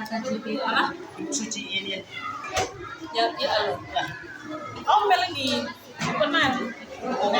Mana? Suci ini. Ya, ya Allah. Ya. Oh, Melanie. Benar. Oh,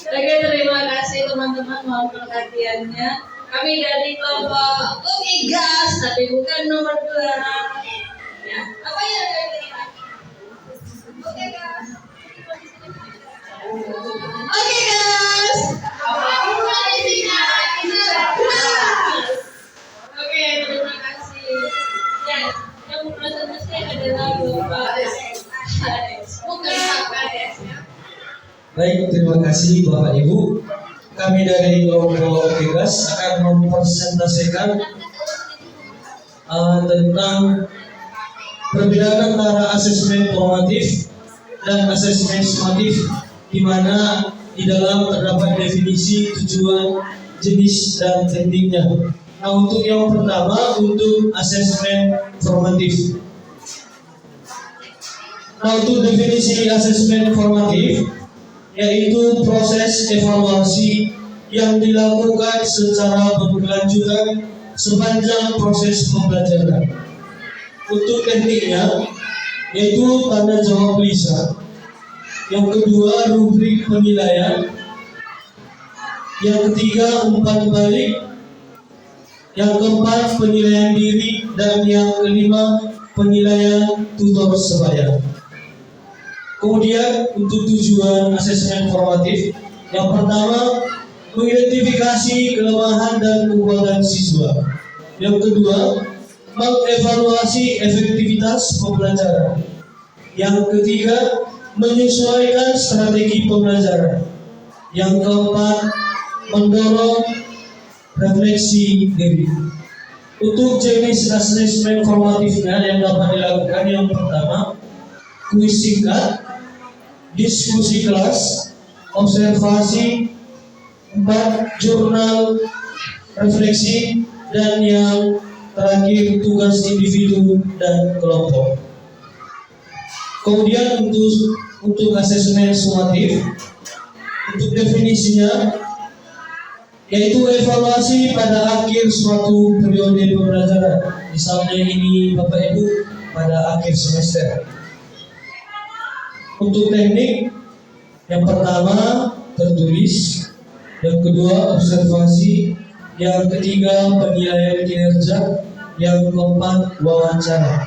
Oke, terima kasih teman-teman mohon perhatiannya. Kami dari kelompok Gas, tapi bukan nomor 2. Ya, apa ya dari Oke Gas. Oke Gas. Oke, terima kasih. Ya, yang presentasi adalah Bapak Haris. Bukan Pak Haris ya. Baik, terima kasih Bapak Ibu. Kami dari kelompok Gas akan mempresentasikan tentang perbedaan antara asesmen formatif dan asesmen sumatif, di mana di dalam terdapat definisi, tujuan, jenis, dan tekniknya. Nah, untuk yang pertama, untuk asesmen formatif. Nah, untuk definisi asesmen formatif, yaitu proses evaluasi yang dilakukan secara berkelanjutan sepanjang proses pembelajaran. Untuk tekniknya, yaitu tanda jawab lisan. Yang kedua, rubrik penilaian. Yang ketiga, umpan balik. Yang keempat, penilaian diri. Dan yang kelima, penilaian tutor sebaya. Kemudian untuk tujuan asesmen formatif, yang pertama mengidentifikasi kelemahan dan kekuatan siswa. Yang kedua, mengevaluasi efektivitas pembelajaran. Yang ketiga, menyesuaikan strategi pembelajaran. Yang keempat, mendorong refleksi diri. Untuk jenis asesmen formatifnya yang dapat dilakukan, yang pertama, kuis singkat, diskusi kelas, observasi, 4 jurnal refleksi, dan yang terakhir tugas individu dan kelompok. Kemudian untuk asesmen sumatif, untuk definisinya, yaitu evaluasi pada akhir suatu periode pembelajaran. Misalnya ini Bapak Ibu pada akhir semester. Untuk teknik, yang pertama tertulis, yang kedua observasi, yang ketiga penilaian kinerja, yang keempat wawancara.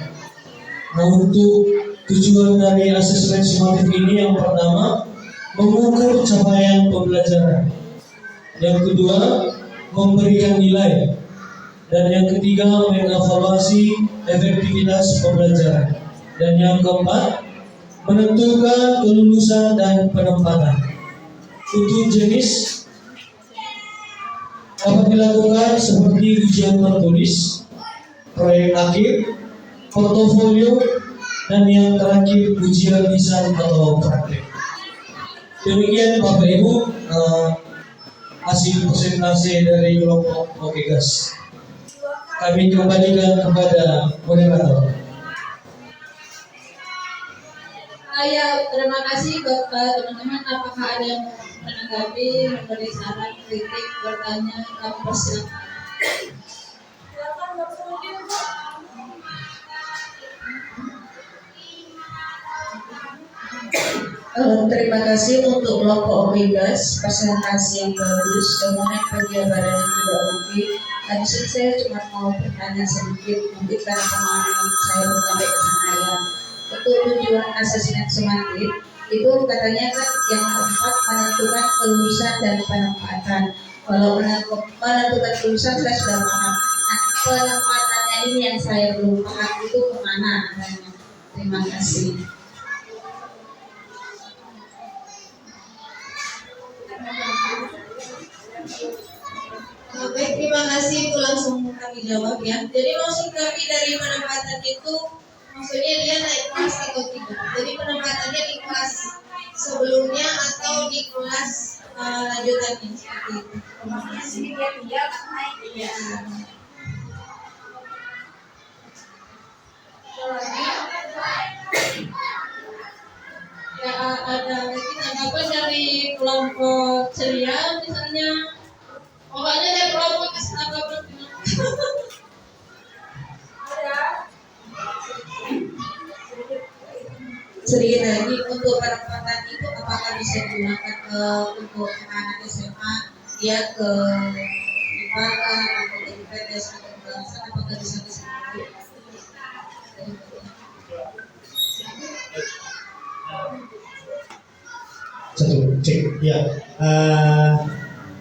Nah, untuk tujuan dari asesmen sumatif ini, yang pertama mengukur capaian pembelajaran, yang kedua memberikan nilai, dan yang ketiga mengevaluasi efektivitas pembelajaran, dan yang keempat menentukan kelulusan dan penempatan. Untuk jenis dapat dilakukan seperti ujian tertulis, proyek akhir, portofolio, dan yang terakhir ujian lisan atau praktek. Demikian Bapak Ibu hasil presentasi dari kelompok Gas. Kami kembalikan kepada moderator. Ya, terima kasih Bapak. Teman-teman, apakah ada yang menanggapi, memberi saran, kritik, bertanya, kami persilakan. Terima kasih untuk kelompok Gas, presentasi yang bagus, kemudian penjabaran yang tidak oke. Tadi saya cuma mau bertanya sedikit, mungkin karena pengalaman saya belum sampai ke sana ya. Untuk tujuan asesmen sumatif itu katanya kan yang keempat menentukan kelulusan dan penempatan. Kalau menentukan kelulusan saya sudah paham. Nah, penempatannya ini yang saya belum paham, itu kemana arahnya? Terima kasih. terima kasih, itu langsung kami jawab ya. Jadi maksud kami dari penempatan itu, maksudnya dia naik kelas atau tidak. Jadi penempatannya di kelas sebelumnya atau di kelas lanjutannya seperti itu. Terima kasih. Ya. Ya, ada lagi tanggapan dari kelompok ceria misalnya. Pokoknya dari kelompok tanggapan. Sedikit lagi untuk penempatan itu apakah bisa digunakan untuk anak SMA dia ke IPA atau ke IPS atau ke bahasa, apakah bisa disebut? Satu cek ya.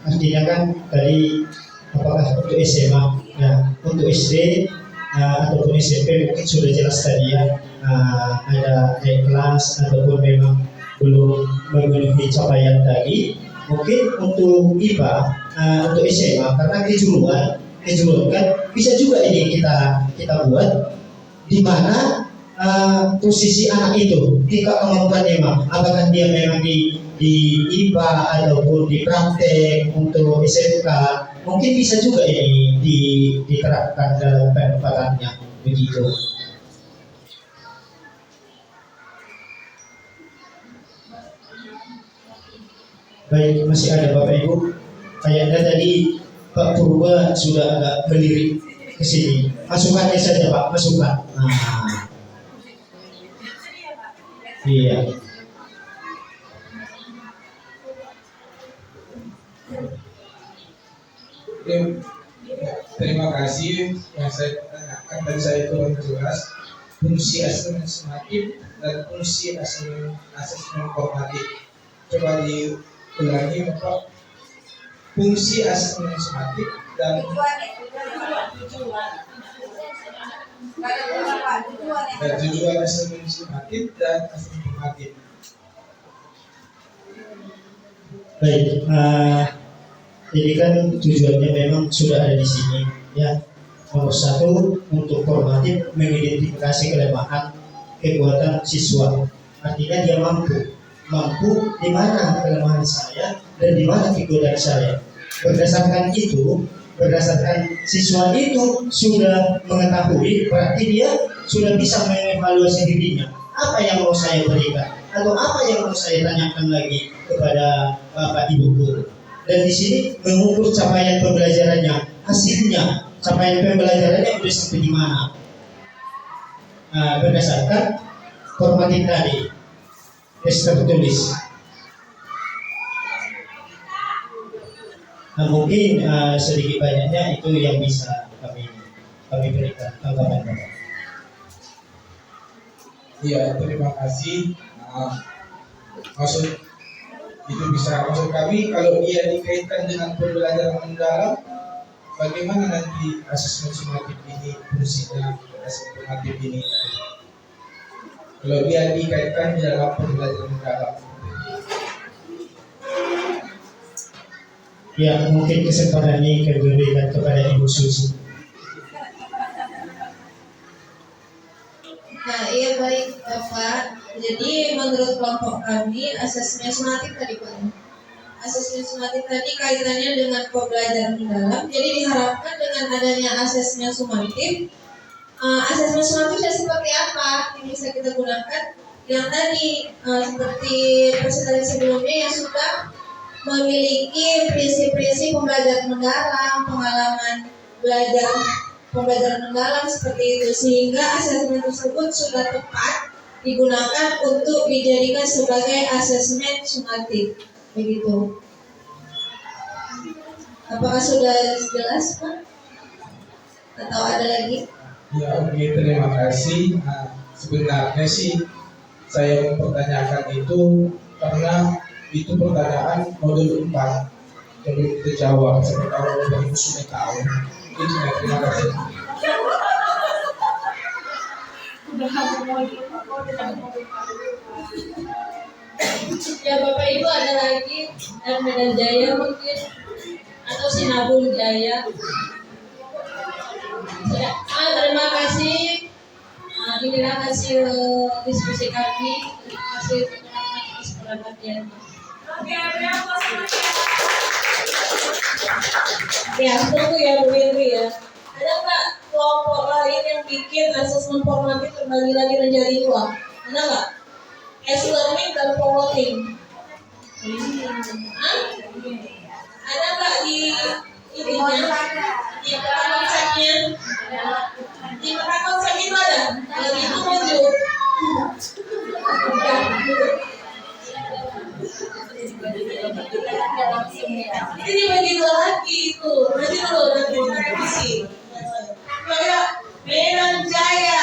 Artinya kan tadi apakah untuk SMA ya, untuk SD ataupun SMP mungkin sudah jelas tadi ya, ada naik kelas ataupun memang belum memenuhi capaian tadi. Mungkin untuk IPA, untuk SMA karena kejuruan kan bisa juga ini kita buat di mana posisi anak itu tingkat kemampuannya apakah dia memang di IPA ataupun di praktek untuk SMK, mungkin bisa juga ini diterapkan dalam penempatannya begitu. Baik, masih ada Bapak Ibu. Kayaknya tadi Pak Purba sudah agak melirik ke sini. Masukannya saja Pak, masukan. Iya. Terima kasih yang saya tanyakan tadi saya kurang jelas fungsi asesmen sumatif dan fungsi asesmen formatif. Coba diulangi Bapak, fungsi asesmen sumatif dan tujuan asesmen sumatif dan asesmen formatif. Baik, jadi kan tujuannya memang sudah ada di sini ya. Nomor satu, untuk formatif mengidentifikasi kelemahan kekuatan siswa. Artinya dia mampu di mana kelemahan saya dan di mana kekuatan saya. Berdasarkan siswa itu sudah mengetahui, berarti dia sudah bisa mengevaluasi dirinya. Apa yang mau saya berikan atau apa yang mau saya tanyakan lagi kepada Bapak Ibu guru. Dan di sini mengukur capaian pembelajarannya, hasilnya, capaian pembelajarannya sudah sampai di mana. Berdasarkan formatif tadi, tes tertulis. Mungkin sedikit banyaknya itu yang bisa kami berikan tanggapan Bapak. Iya, terima kasih. Maksud kami kalau dia dikaitkan dengan pembelajaran mendalam, bagaimana nanti asesmen sumatif ini fungsinya, asesmen formatif ini? Kalau dia dikaitkan di dalam pembelajaran mendalam. Ya, mungkin kesempatan ini diberikan kepada Ibu Suci. Nah, iya baik Bapak. Jadi menurut kelompok kami asesmen sumatif tadi Pak. Asesmen sumatif tadi kaitannya dengan pembelajaran mendalam. Jadi diharapkan dengan adanya asesmen sumatif, asesmen sumatifnya seperti apa yang bisa kita gunakan? Yang tadi seperti presentasi sebelumnya yang sudah memiliki prinsip-prinsip pembelajaran mendalam, pengalaman belajar pembelajaran mendalam seperti itu, sehingga asesmen tersebut sudah tepat digunakan untuk dijadikan sebagai asesmen sumatif. Begitu. Apakah sudah jelas Pak? Atau ada lagi? Ya, oke, terima kasih. Sebenarnya sih saya mempertanyakan itu karena itu pertanyaan modul 4 yang belum kita jawab. Saya tahu Bapak Ibu sudah tahu. Itu terima kasih. Ya Bapak Ibu ada lagi dan Medan Jaya mungkin atau Sinabung Jaya. Ya, terima kasih. Inilah hasil diskusi kami. Terima kasih teman-teman atas perhatian. Ya, tunggu ya Bu Indri ya. Ada nggak kelompok lain yang bikin asesmen formatif terbagi lagi menjadi 2? Ada nggak? E-learning dan promoting. Ada nggak di ininya? Di peta konsepnya? Di peta konsep itu ada? Kalau itu muncul. Ini dibagi 2 lagi itu. Nanti kita revisi. Kayak Medan Jaya,